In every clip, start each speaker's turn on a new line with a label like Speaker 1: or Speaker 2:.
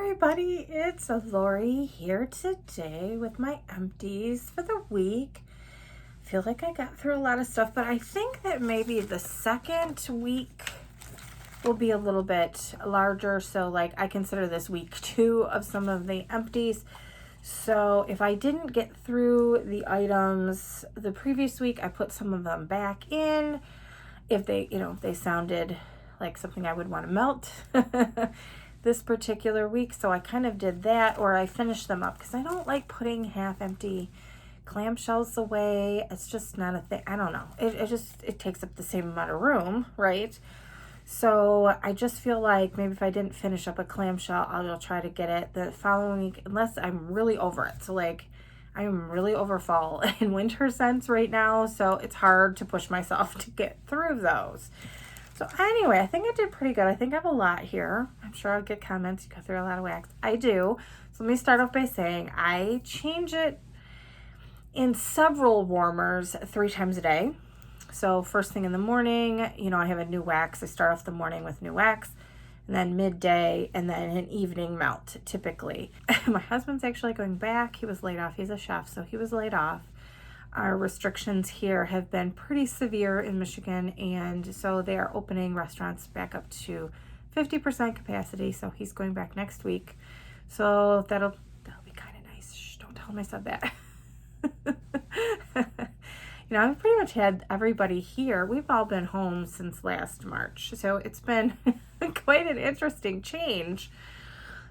Speaker 1: everybody, it's Lori here today with my empties for the week. I feel like I got through a lot of stuff, but I think that maybe the second week will be a little bit larger. So like I consider this week 2 of some of the empties. So if I didn't get through the items the previous week, I put some of them back in. If they, if they sounded like something I would want to melt this particular week. So I kind of did that, or I finished them up because I don't like putting half empty clamshells away. It's just not a thing. I don't know. It takes up the same amount of room, right? So I just feel like maybe if I didn't finish up a clamshell, I'll try to get it the following week, unless I'm really over it. So like I'm really over fall and winter scents right now. So it's hard to push myself to get through those. So anyway, I think I did pretty good. I think I have a lot here. I'm sure I'll get comments. You go through a lot of wax. I do. So let me start off by saying I change it in several warmers 3 times a day. So first thing in the morning, I have a new wax. I start off the morning with new wax, and then midday, and then an evening melt, typically. My husband's actually going back. He was laid off. He's a chef, so he was laid off. Our restrictions here have been pretty severe in Michigan, and so they are opening restaurants back up to 50% capacity. So he's going back next week. So that'll be kind of nice. Shh, don't tell him I said that. I've pretty much had everybody here. We've all been home since last March, so it's been quite an interesting change.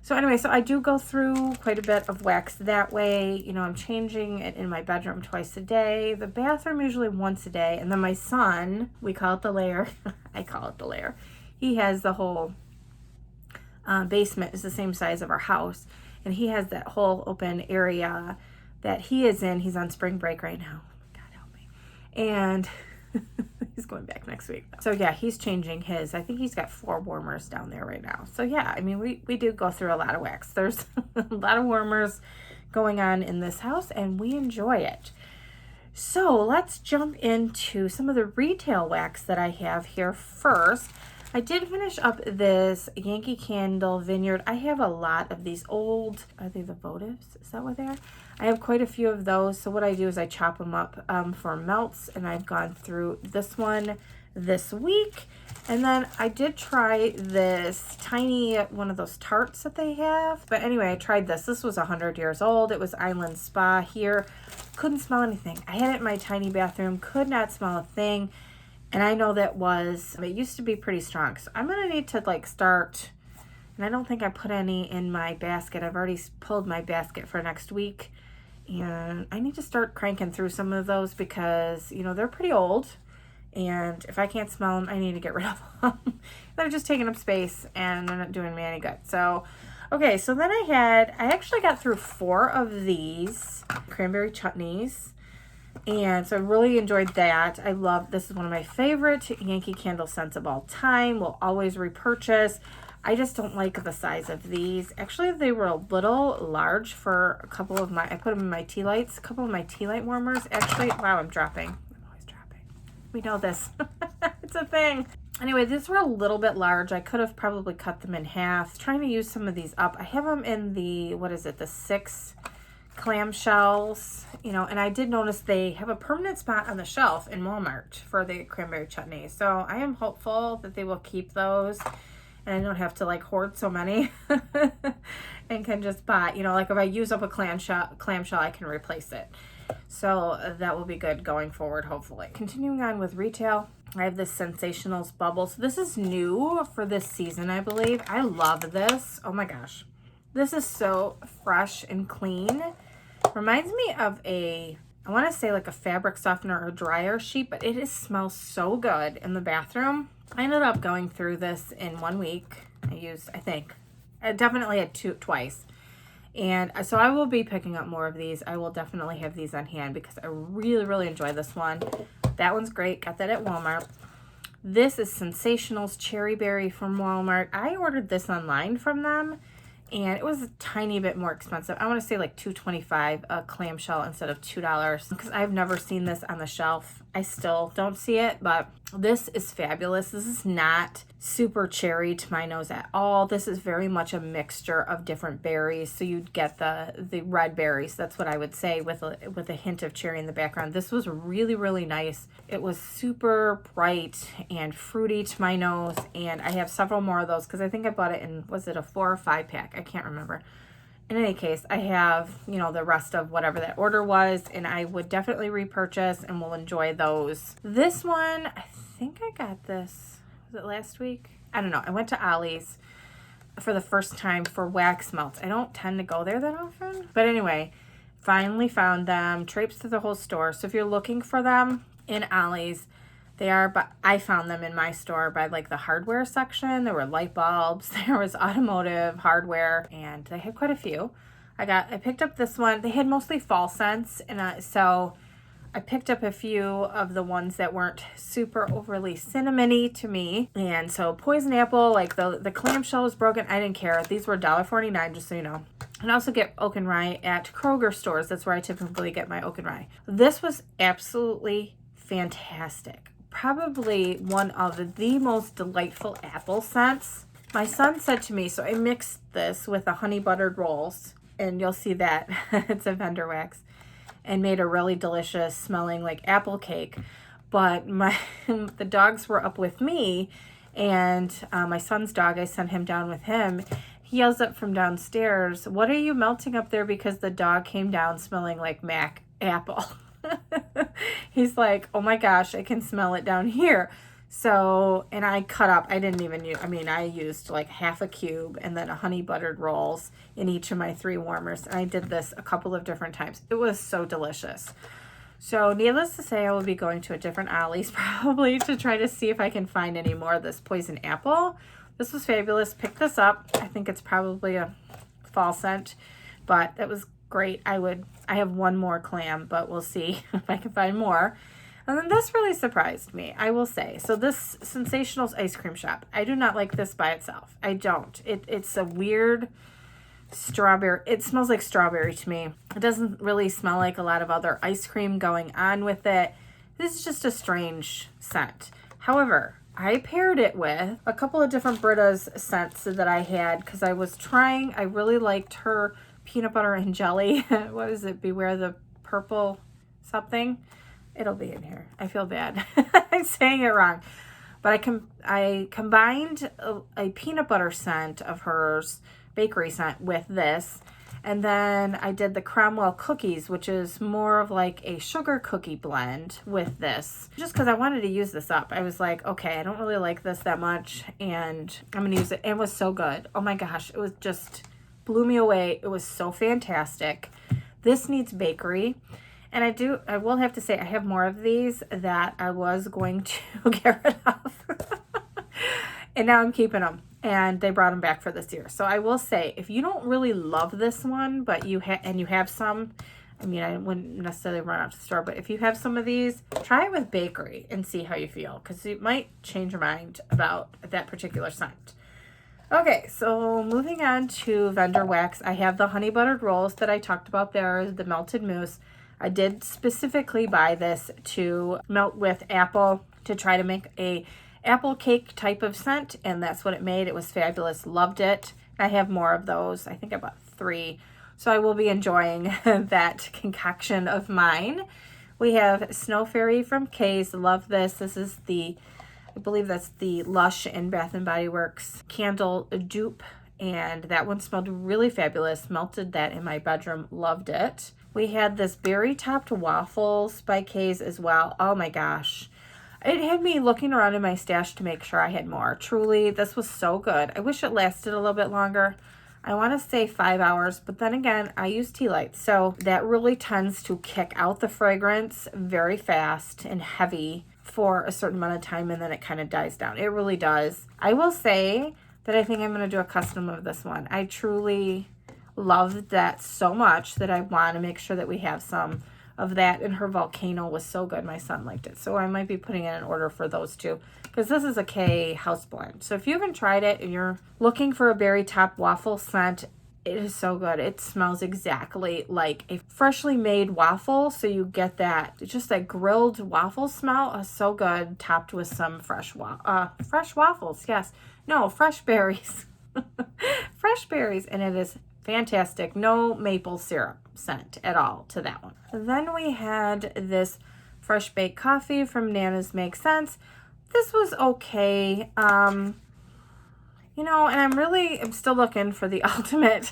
Speaker 1: So anyway, so I do go through quite a bit of wax that way. I'm changing it in my bedroom twice a day. The bathroom usually once a day. And then my son, we call it the lair. I call it the lair. He has the whole basement is the same size of our house. And he has that whole open area that he is in. He's on spring break right now. God help me. And he's going back next week. So yeah, he's changing his. I think he's got 4 warmers down there right now. So yeah, we do go through a lot of wax. There's a lot of warmers going on in this house, and we enjoy it. So let's jump into some of the retail wax that I have here first. I did finish up this Yankee Candle Vineyard. I have a lot of these old, are they the votives? Is that what they are? I have quite a few of those. So what I do is I chop them up for melts, and I've gone through this one this week. And then I did try this tiny, one of those tarts that they have. But anyway, I tried this. This was 100 years old. It was Island Spa here. Couldn't smell anything. I had it in my tiny bathroom. Could not smell a thing. And I know it used to be pretty strong. So I'm going to need to start, and I don't think I put any in my basket. I've already pulled my basket for next week. And I need to start cranking through some of those because, they're pretty old. And if I can't smell them, I need to get rid of them. They're just taking up space and they're not doing me any good. So, okay, so then I actually got through 4 of these cranberry chutneys. And so I really enjoyed that. This is one of my favorite Yankee Candle scents of all time. Will always repurchase. I just don't like the size of these. Actually, they were a little large for I put them in my tea lights. A couple of my tea light warmers. Actually, wow, I'm dropping. I'm always dropping. We know this. It's a thing. Anyway, these were a little bit large. I could have probably cut them in half. Trying to use some of these up. I have them in the 6 clamshells, and I did notice they have a permanent spot on the shelf in Walmart for the cranberry chutney. So I am hopeful that they will keep those and I don't have to hoard so many and can just buy, if I use up a clamshell, I can replace it. So that will be good going forward, hopefully. Continuing on with retail, I have this Sensationals Bubbles. This is new for this season, I believe. I love this. Oh my gosh. This is so fresh and clean. Reminds me of I want to say a fabric softener or dryer sheet, but it smells so good in the bathroom. I ended up going through this in 1 week. I definitely had twice. And so I will be picking up more of these. I will definitely have these on hand because I really, really enjoy this one. That one's great. Got that at Walmart. This is Sensationals Cherry Berry from Walmart. I ordered this online from them. And it was a tiny bit more expensive. I want to say $2.25 a clamshell instead of $2 because I've never seen this on the shelf I still don't see it, but this is fabulous. This is not super cherry to my nose at all. This is very much a mixture of different berries. So you'd get the red berries. That's what I would say, with a hint of cherry in the background. This was really, really nice. It was super bright and fruity to my nose. And I have several more of those because I think I bought it in, was it a 4 or 5 pack? I can't remember. In any case, I have, the rest of whatever that order was, and I would definitely repurchase and will enjoy those. This one, I think I got this, was it last week? I don't know. I went to Ollie's for the first time for wax melts. I don't tend to go there that often. But anyway, finally found them, traipsed through the whole store. So if you're looking for them in Ollie's, they are, but I found them in my store by like the hardware section. There were light bulbs, there was automotive hardware, and they had quite a few. I picked up this one. They had mostly fall scents, and so I picked up a few of the ones that weren't super overly cinnamony to me. And so poison apple, like the clamshell was broken. I didn't care. These were $1.49, just so you know. And I also get oak and rye at Kroger stores. That's where I typically get my oak and rye. This was absolutely fantastic. Probably one of the most delightful apple scents. My son said to me, so I mixed this with the honey buttered rolls, and you'll see that it's a vendor wax, and made a really delicious smelling like apple cake. But the dogs were up with me, and my son's dog, I sent him down with him. He yells up from downstairs, "What are you melting up there?" Because the dog came down smelling like Mac apple. He's like, "Oh my gosh, I can smell it down here." So, and I cut up, I didn't even use, I used like half a cube and then a honey buttered rolls in each of my 3 warmers. And I did this a couple of different times. It was so delicious. So needless to say, I will be going to a different Ollie's probably to try to see if I can find any more of this poison apple. This was fabulous. Pick this up. I think it's probably a fall scent, but it was great. I have one more clam, but we'll see if I can find more. And then this really surprised me, I will say. So this Sensationals ice cream shop, I do not like this by itself. I don't. It's a weird strawberry. It smells like strawberry to me. It doesn't really smell like a lot of other ice cream going on with it. This is just a strange scent. However, I paired it with a couple of different Britta's scents that I had because I really liked her peanut butter and jelly. What is it? Beware the purple something. It'll be in here. I feel bad. I'm saying it wrong. But I combined a peanut butter scent of hers, bakery scent, with this. And then I did the Cromwell cookies, which is more of like a sugar cookie blend with this. Just because I wanted to use this up. I was like, okay, I don't really like this that much, and I'm going to use it. It was so good. Oh my gosh. It was just blew me away. It was so fantastic. This needs bakery. And I will have to say, I have more of these that I was going to get rid of. And now I'm keeping them. And they brought them back for this year. So I will say, if you don't really love this one, but you have some, I wouldn't necessarily run out to the store, but if you have some of these, try it with bakery and see how you feel. Because it might change your mind about that particular scent. Okay, so moving on to vendor wax. I have the honey buttered rolls that I talked about there, the melted mousse. I did specifically buy this to melt with apple to try to make a apple cake type of scent, and that's what it made. It was fabulous. Loved it. I have more of those. I think I bought 3. So I will be enjoying that concoction of mine. We have Snow Fairy from Kay's. Love this. This is I believe that's the Lush and Bath & Body Works candle dupe, and that one smelled really fabulous. Melted that in my bedroom. Loved it. We had this berry topped waffles by Kay's as well. Oh my gosh. It had me looking around in my stash to make sure I had more. Truly, this was so good. I wish it lasted a little bit longer. I want to say 5 hours, but then again, I use tea light, so that really tends to kick out the fragrance very fast and heavy for a certain amount of time, and then it kind of dies down. It really does. I will say that I think I'm going to do a custom of this one. I truly loved that so much that I want to make sure that we have some of that, and her volcano was so good. My son liked it, so I might be putting in an order for those too, because this is a K house blend. So if you haven't tried it and you're looking for a berry top waffle scent, It is so good. It smells exactly like a freshly made waffle. So you get that, just that grilled waffle smell. So good, topped with some fresh waffles. Yes. No, fresh berries. Fresh berries. And it is fantastic. No maple syrup scent at all to that one. Then we had this fresh baked coffee from Nana's Make Sense. This was okay. You know, and I'm still looking for the ultimate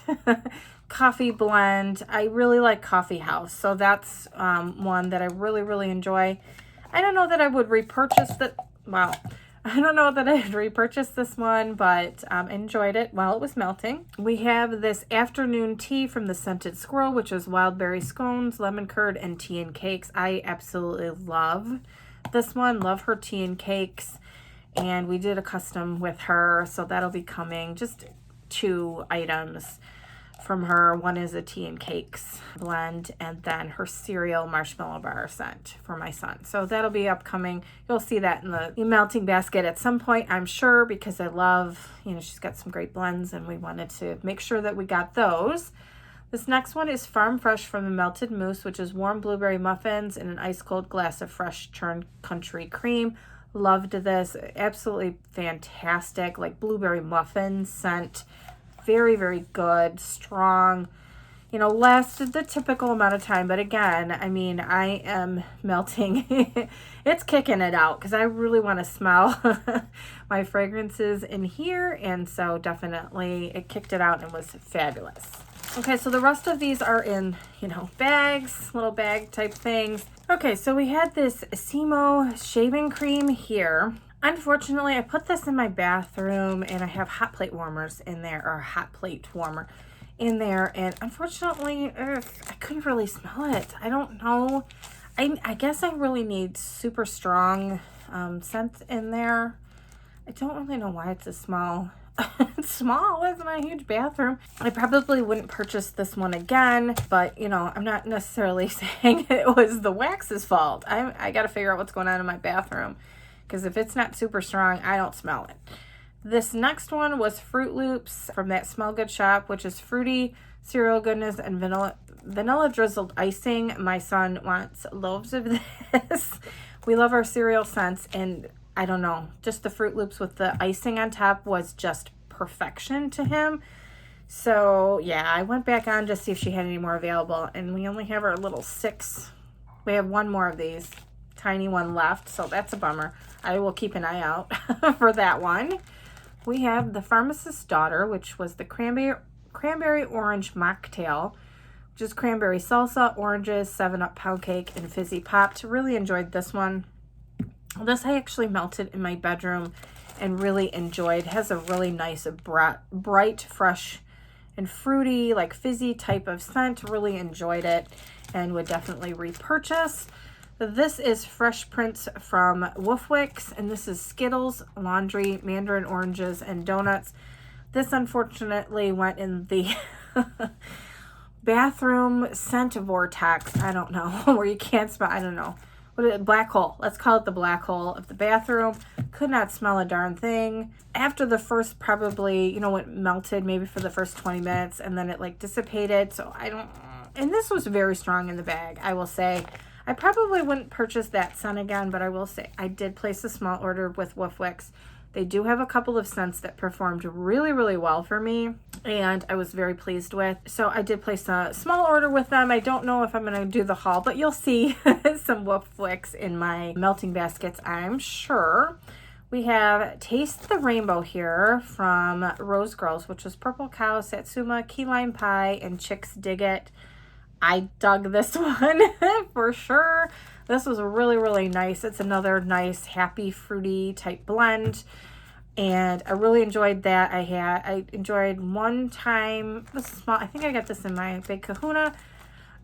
Speaker 1: coffee blend. I really like Coffee House. So that's one that I really, really enjoy. I don't know that I would repurchase I don't know that I'd repurchase this one, but enjoyed it while it was melting. We have this afternoon tea from the Scented Squirrel, which is wild berry scones, lemon curd, and tea and cakes. I absolutely love this one. Love her tea and cakes. And we did a custom with her, so that'll be coming. Just 2 items from her. One is a tea and cakes blend, and then her cereal marshmallow bar scent for my son. So that'll be upcoming. You'll see that in the melting basket at some point, I'm sure, because I love, you know, she's got some great blends, and we wanted to make sure that we got those. This next one is Farm Fresh from the Melted Mousse, which is warm blueberry muffins in an ice cold glass of fresh churned country cream. Loved this. Absolutely fantastic, like blueberry muffin scent. Very, very good, strong. You know, lasted the typical amount of time, but again, I mean, I am melting. It's kicking it out because I really want to smell my fragrances in here, and so definitely it kicked it out and was fabulous. Okay, so the rest of these are in, you know, bags, little bag type things. Okay, so we had this Simo shaving cream here. Unfortunately, I put this in my bathroom, and I have hot plate warmers in there, or a hot plate warmer in there, and unfortunately, I couldn't really smell it. I don't know. I guess I really need super strong scent in there. I don't really know why it's a small. It's small. It's not a huge bathroom. I probably wouldn't purchase this one again, but you know, I'm not necessarily saying it was the wax's fault. I got to figure out what's going on in my bathroom, because if it's not super strong, I don't smell it. This next one was Fruit Loops from that Smell Good shop, which is fruity cereal goodness and vanilla drizzled icing. My son wants loaves of this. We love our cereal scents, and I don't know, just the Fruit Loops with the icing on top was just perfection to him. So yeah, I went back on to see if she had any more available, and we only have our little 6. We have 1 more of these, tiny one left, so that's a bummer. I will keep an eye out for that one. We have the Pharmacist's Daughter, which was the cranberry orange mocktail, which is cranberry salsa, oranges, 7-Up pound cake, and fizzy popped. Really enjoyed this one. This I actually melted in my bedroom and really enjoyed. It has a really nice, bright, fresh, and fruity, like fizzy type of scent. Really enjoyed it and would definitely repurchase. This is Fresh Prince from Woofwix, and this is Skittles, laundry, mandarin oranges, and donuts. This unfortunately went in the bathroom scent vortex. I don't know, where you can't smell, I don't know. Black hole. Let's call it the black hole of the bathroom. Could not smell a darn thing. After the first, probably, you know, it melted maybe for the first 20 minutes, and then it like dissipated. So I don't, and this was very strong in the bag, I will say. I probably wouldn't purchase that scent again, but I will say I did place a small order with Woofwix. They do have a couple of scents that performed really, really well for me, and I was very pleased with. So I did place a small order with them. I don't know if I'm going to do the haul, but you'll see some Woofwix in my melting baskets, I'm sure. We have Taste the Rainbow here from Rose Girls, which was Purple Cow, Satsuma, Key Lime Pie, and Chicks Dig It. I dug this one for sure. This was really, really nice. It's another nice, happy, fruity type blend, and I really enjoyed that. I enjoyed one time, I think I got this in my big kahuna,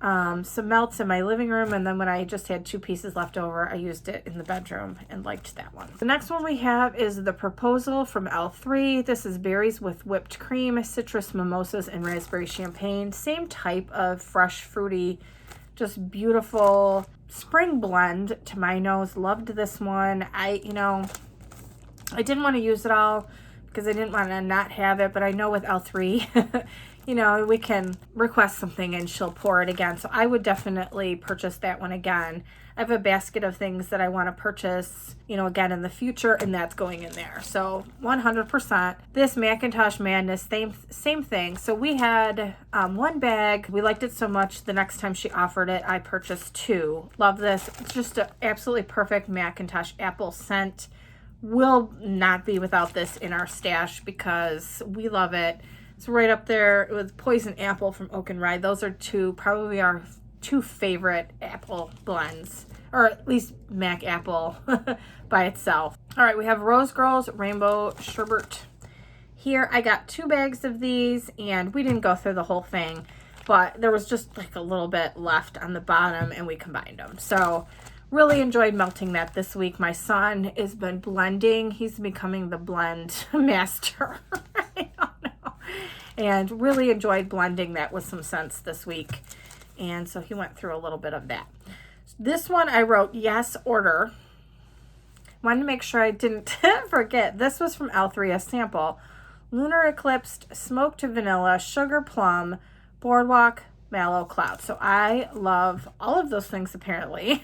Speaker 1: some melts in my living room, and then when I just had 2 pieces left over, I used it in the bedroom and liked that one. The next one we have is The Proposal from L3. This is berries with whipped cream, citrus mimosas, and raspberry champagne. Same type of fresh, fruity, just beautiful spring blend to my nose. Loved this one. I didn't want to use it all because I didn't want to not have it, but I know with L3, you know, we can request something and she'll pour it again. So I would definitely purchase that one again. I have a basket of things that I want to purchase, you know, again in the future, and that's going in there. So 100%. This Macintosh Madness, same thing. So we had one bag. We liked it so much, the next time she offered it, I purchased 2. Love this. It's just an absolutely perfect Macintosh apple scent. Will not be without this in our stash because we love it. It's right up there with Poison Apple from Oak and Rye. Those are probably our 2 favorite apple blends, or at least Mac apple by itself. All right, we have Rose Girls Rainbow Sherbet here. I got 2 bags of these, and we didn't go through the whole thing, but there was just like a little bit left on the bottom, and we combined them. So really enjoyed melting that this week. My son has been blending. He's becoming the blend master. I don't know. And really enjoyed blending that with some scents this week. And so he went through a little bit of that. This one I wrote yes, order. Wanted to make sure I didn't forget. This was from L3, a sample. Lunar Eclipsed, Smoked Vanilla, Sugar Plum, Boardwalk, Mallow Cloud. So I love all of those things apparently.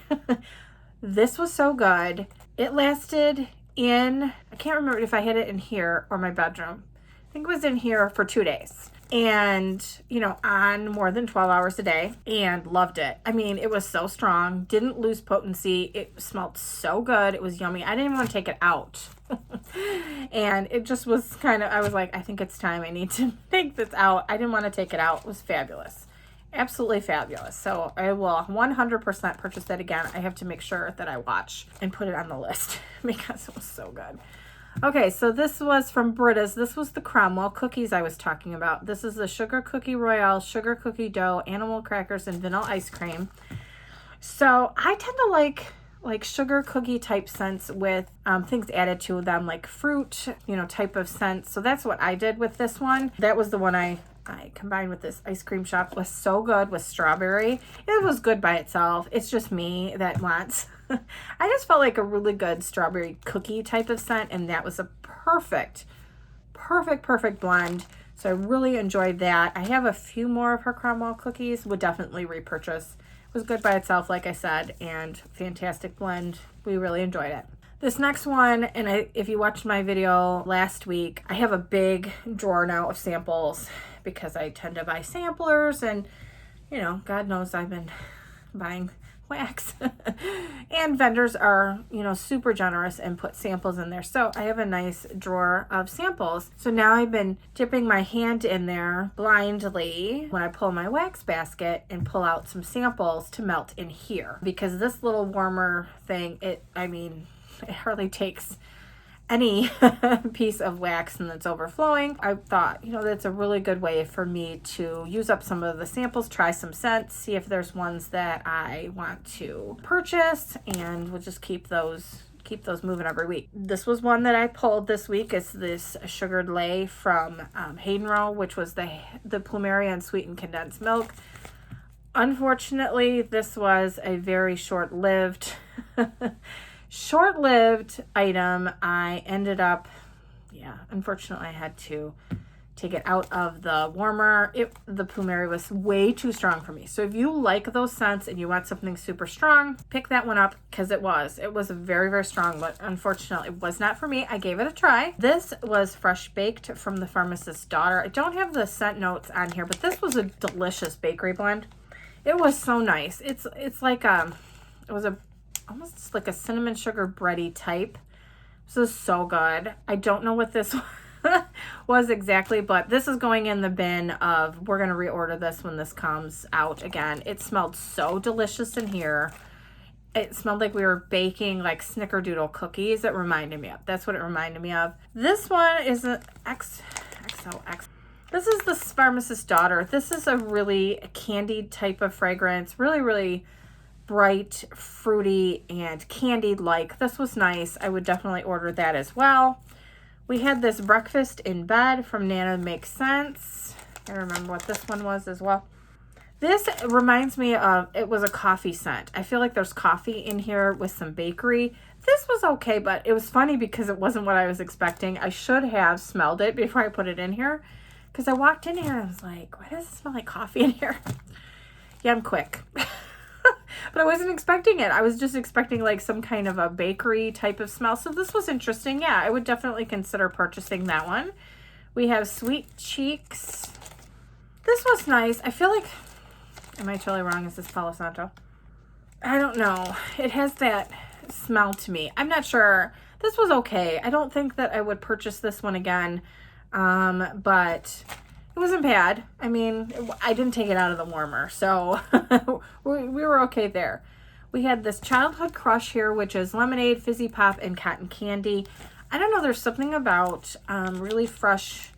Speaker 1: This was so good. It lasted I can't remember if I had it in here or my bedroom. I think it was in here for 2 days. And, you know, on more than 12 hours a day, and loved it. I mean, it was so strong, didn't lose potency. It smelled so good. It was yummy. I didn't even want to take it out. And it just was I was like, I think it's time. I need to take this out. I didn't want to take it out. It was fabulous. Absolutely fabulous. So I will 100% purchase that again. I have to make sure that I watch and put it on the list because it was so good. Okay, so this was from Britta's. This was the Cromwell cookies I was talking about. This is the Sugar Cookie Royale, Sugar Cookie Dough, Animal Crackers, and Vanilla Ice Cream. So I tend to like sugar cookie type scents with things added to them, like fruit, you know, type of scents. So that's what I did with this one. That was the one I combined with this ice cream shop. It was so good with strawberry. It was good by itself. It's just me that wants... I just felt like a really good strawberry cookie type of scent, and that was a perfect blend. So I really enjoyed that. I have a few more of her Cromwell cookies. Would definitely repurchase. It was good by itself, like I said, and fantastic blend. We really enjoyed it. This next one, and if you watched my video last week, I have a big drawer now of samples because I tend to buy samplers, and, you know, God knows I've been buying wax and vendors are, you know, super generous and put samples in there. So I have a nice drawer of samples. So now I've been dipping my hand in there blindly when I pull my wax basket and pull out some samples to melt in here, because this little warmer thing, it hardly takes any piece of wax and that's overflowing. I thought, you know, that's a really good way for me to use up some of the samples, try some scents, see if there's ones that I want to purchase, and we'll just keep those moving every week. This was one that I pulled this week. It's this sugared lay from Hayden Row, which was the Plumeria and sweetened condensed milk. Unfortunately, this was a very short-lived item. I ended up, unfortunately I had to take it out of the warmer. The Plumeria was way too strong for me. So if you like those scents and you want something super strong, pick that one up, because it was very, very strong, but unfortunately it was not for me. I gave it a try. This was Fresh Baked from the Pharmacist's Daughter. I don't have the scent notes on here, but this was a delicious bakery blend. It was so nice. It's like it was almost like a cinnamon sugar bready type. This is so good. I don't know what this was exactly, but this is going in the bin of, we're going to reorder this when this comes out again. It smelled so delicious in here. It smelled like we were baking like snickerdoodle cookies. It reminded me of. That's what it reminded me of. This one is an XOX. This is the Pharmacist's Daughter. This is a really candied type of fragrance. Really, really bright, fruity, and candied-like. This was nice. I would definitely order that as well. We had this Breakfast in Bed from Nana Makes Sense. I remember what this one was as well. This reminds me of, it was a coffee scent. I feel like there's coffee in here with some bakery. This was okay, but it was funny because it wasn't what I was expecting. I should have smelled it before I put it in here, because I walked in here and I was like, why does it smell like coffee in here? Yeah, I'm quick. But I wasn't expecting it. I was just expecting like some kind of a bakery type of smell. So this was interesting. Yeah, I would definitely consider purchasing that one. We have Sweet Cheeks. This was nice. I feel like, am I totally wrong? Is this Palo Santo? I don't know. It has that smell to me. I'm not sure. This was okay. I don't think that I would purchase this one again. But it wasn't bad. I mean, I didn't take it out of the warmer, so we were okay there. We had this Childhood Crush here, which is lemonade, fizzy pop, and cotton candy. I don't know. There's something about really fresh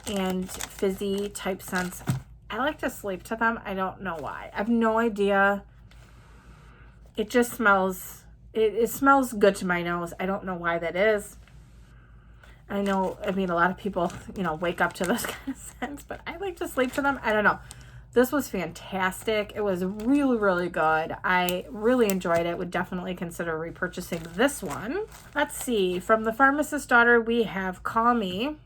Speaker 1: and fizzy type scents. I like to sleep to them. I don't know why. I have no idea. It just smells, it smells good to my nose. I don't know why that is. I know, I mean, a lot of people, you know, wake up to those kind of scents, but I like to sleep to them. I don't know. This was fantastic. It was really, really good. I really enjoyed it. Would definitely consider repurchasing this one. Let's see. From the Pharmacist's Daughter, we have Call Me,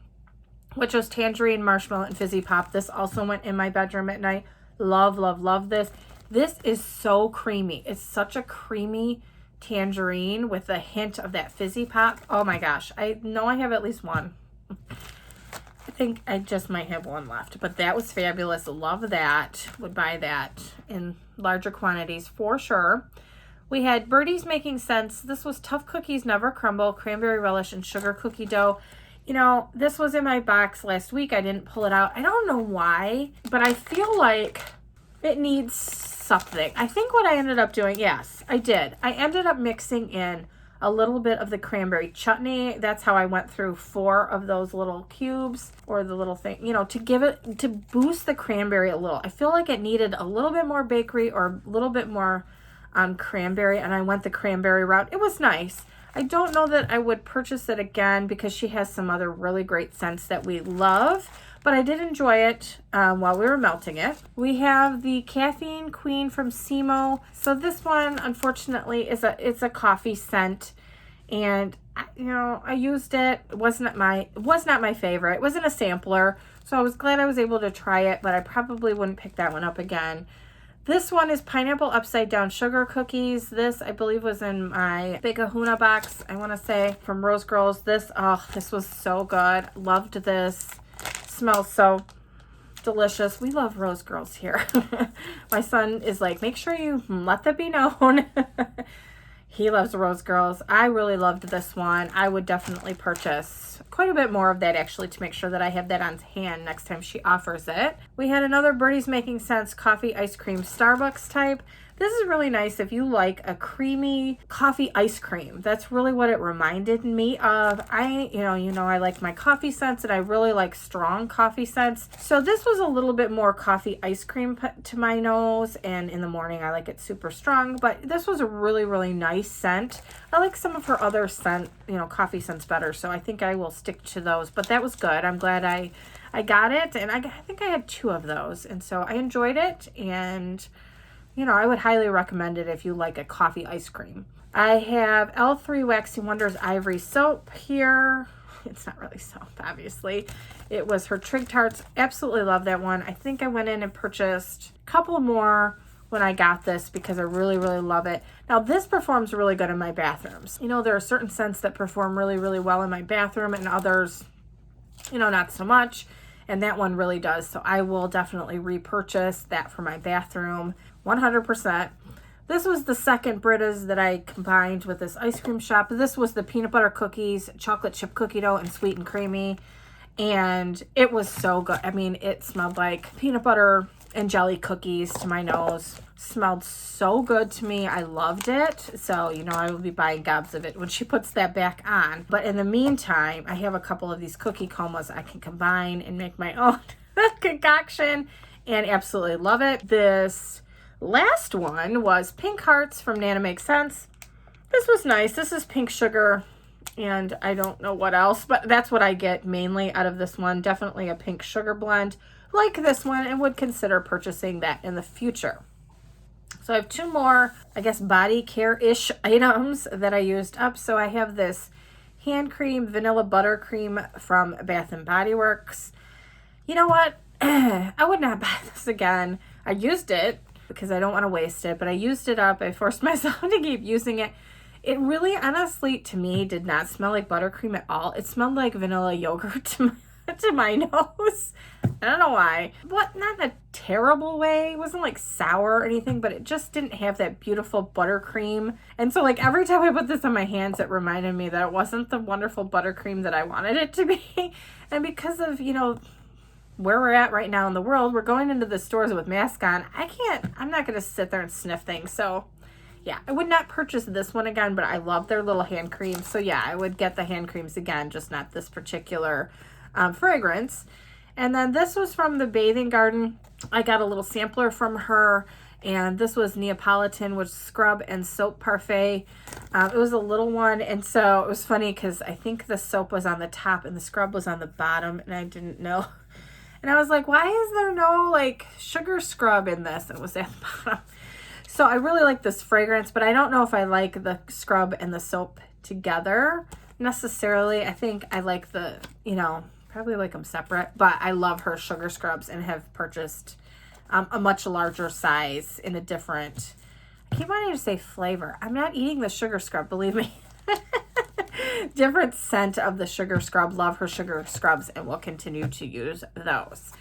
Speaker 1: which was tangerine, marshmallow, and fizzy pop. This also went in my bedroom at night. Love, love, love this. This is so creamy. It's such a creamy tangerine with a hint of that fizzy pop. Oh my gosh. I know I have at least one. I think I just might have one left, but that was fabulous. Love that. Would buy that in larger quantities for sure. We had Birdie's Making Sense. This was Tough Cookies Never Crumble, cranberry relish, and sugar cookie dough. You know, this was in my box last week. I didn't pull it out. I don't know why, but I feel like it needs something. I think what I ended up doing, yes, I did. I ended up mixing in a little bit of the cranberry chutney. That's how I went through 4 of those little cubes, or the little thing, you know, to give it, to boost the cranberry a little. I feel like it needed a little bit more bakery or a little bit more cranberry, and I went the cranberry route. It was nice. I don't know that I would purchase it again because she has some other really great scents that we love, but I did enjoy it while we were melting it. We have the Caffeine Queen from Simo. So this one, unfortunately, it's a coffee scent, and you know, I used it. It was not my favorite. It wasn't a sampler, so I was glad I was able to try it, but I probably wouldn't pick that one up again. This one is Pineapple Upside Down Sugar Cookies. This, I believe, was in my Big Kahuna box, I want to say, from Rose Girls. This was so good. Loved this. Smells so delicious. We love Rose Girls here. My son is like, make sure you let that be known. He loves Rose Girls. I really loved this one. I would definitely purchase quite a bit more of that, actually, to make sure that I have that on hand next time she offers it. We had another Birdie's Making Sense coffee ice cream Starbucks type. This is really nice if you like a creamy coffee ice cream. That's really what it reminded me of. You know, I like my coffee scents, and I really like strong coffee scents. So this was a little bit more coffee ice cream to my nose, and in the morning I like it super strong, but this was a really, really nice scent. I like some of her other coffee scents better, so I think I will stick to those, but that was good. I'm glad I got it, and I think I had 2 of those, and so I enjoyed it, and you know, I would highly recommend it if you like a coffee ice cream. I have L3 Waxy Wonders Ivory Soap here. It's not really soap, obviously. It was her Trig Tarts. Absolutely love that one. I think I went in and purchased a couple more when I got this because I really, really love it. Now, this performs really good in my bathrooms. You know, there are certain scents that perform really, really well in my bathroom, and others, you know, not so much. And that one really does. So I will definitely repurchase that for my bathroom. 100%. This was the second Britta's that I combined with this ice cream shop. This was the peanut butter cookies, chocolate chip cookie dough, and sweet and creamy. And it was so good. I mean, it smelled like peanut butter and jelly cookies to my nose. Smelled so good to me. I loved it. So, you know, I will be buying gobs of it when she puts that back on. But in the meantime, I have a couple of these cookie comas I can combine and make my own concoction, and absolutely love it. This last one was Pink Hearts from Nana Makes Sense. This was nice. This is pink sugar, and I don't know what else, but that's what I get mainly out of this one. Definitely a pink sugar blend like this one, and would consider purchasing that in the future. So I have two more, I guess, body care-ish items that I used up. So I have this hand cream, vanilla buttercream from Bath and Body Works. You know what? I would not buy this again. I used it because I don't want to waste it, but I used it up. I forced myself to keep using it. It really, honestly, to me, did not smell like buttercream at all. It smelled like vanilla yogurt to my nose. I don't know why. But not in a terrible way. It wasn't like sour or anything, but it just didn't have that beautiful buttercream. And so like every time I put this on my hands, it reminded me that it wasn't the wonderful buttercream that I wanted it to be. And because of, you know, where we're at right now in the world, we're going into the stores with masks on. I'm not going to sit there and sniff things. So yeah, I would not purchase this one again, but I love their little hand creams. So yeah, I would get the hand creams again, just not this particular fragrance. And then this was from the Bathing Garden. I got a little sampler from her, and this was Neapolitan, which scrub and soap parfait. It was a little one, and so it was funny because I think the soap was on the top and the scrub was on the bottom, and I didn't know. And I was like, why is there no like sugar scrub in this? And it was at the bottom. So I really like this fragrance, but I don't know if I like the scrub and the soap together necessarily. I think I like the, you know, probably like them separate, but I love her sugar scrubs and have purchased a much larger size in a different, I keep wanting to say flavor. I'm not eating the sugar scrub, believe me. Different scent of the sugar scrub. Love her sugar scrubs and will continue to use those.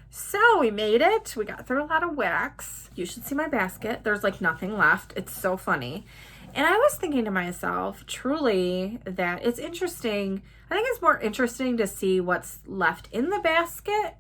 Speaker 1: So we made it. We got through a lot of wax. You should see my basket. There's like nothing left. It's so funny. And I was thinking to myself, truly, that it's interesting. I think it's more interesting to see what's left in the basket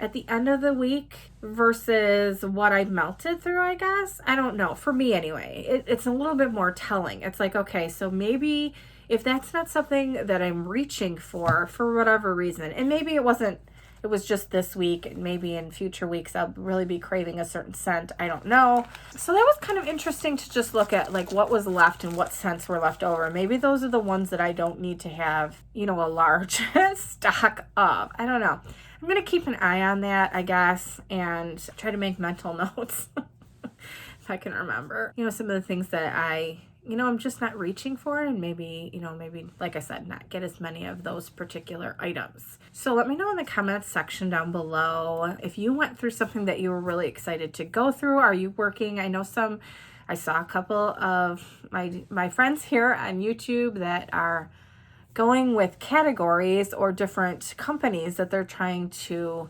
Speaker 1: at the end of the week versus what I melted through, I guess. I don't know. For me anyway, it's a little bit more telling. It's like, okay, so maybe if that's not something that I'm reaching for whatever reason, and maybe it was just this week, and maybe in future weeks I'll really be craving a certain scent. I don't know. So that was kind of interesting to just look at like what was left and what scents were left over. Maybe those are the ones that I don't need to have, you know, a large stock of. I don't know. I'm going to keep an eye on that, I guess, and try to make mental notes if I can remember, you know, some of the things that I'm just not reaching for, and maybe, like I said, not get as many of those particular items. So let me know in the comments section down below if you went through something that you were really excited to go through. Are you working? I saw a couple of my friends here on YouTube that are going with categories or different companies that they're trying to,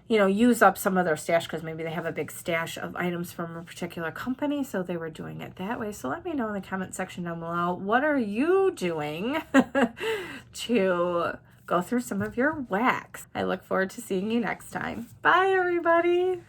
Speaker 1: use up some of their stash because maybe they have a big stash of items from a particular company, so they were doing it that way. So let me know in the comment section down below, what are you doing to go through some of your wax? I look forward to seeing you next time. Bye, everybody.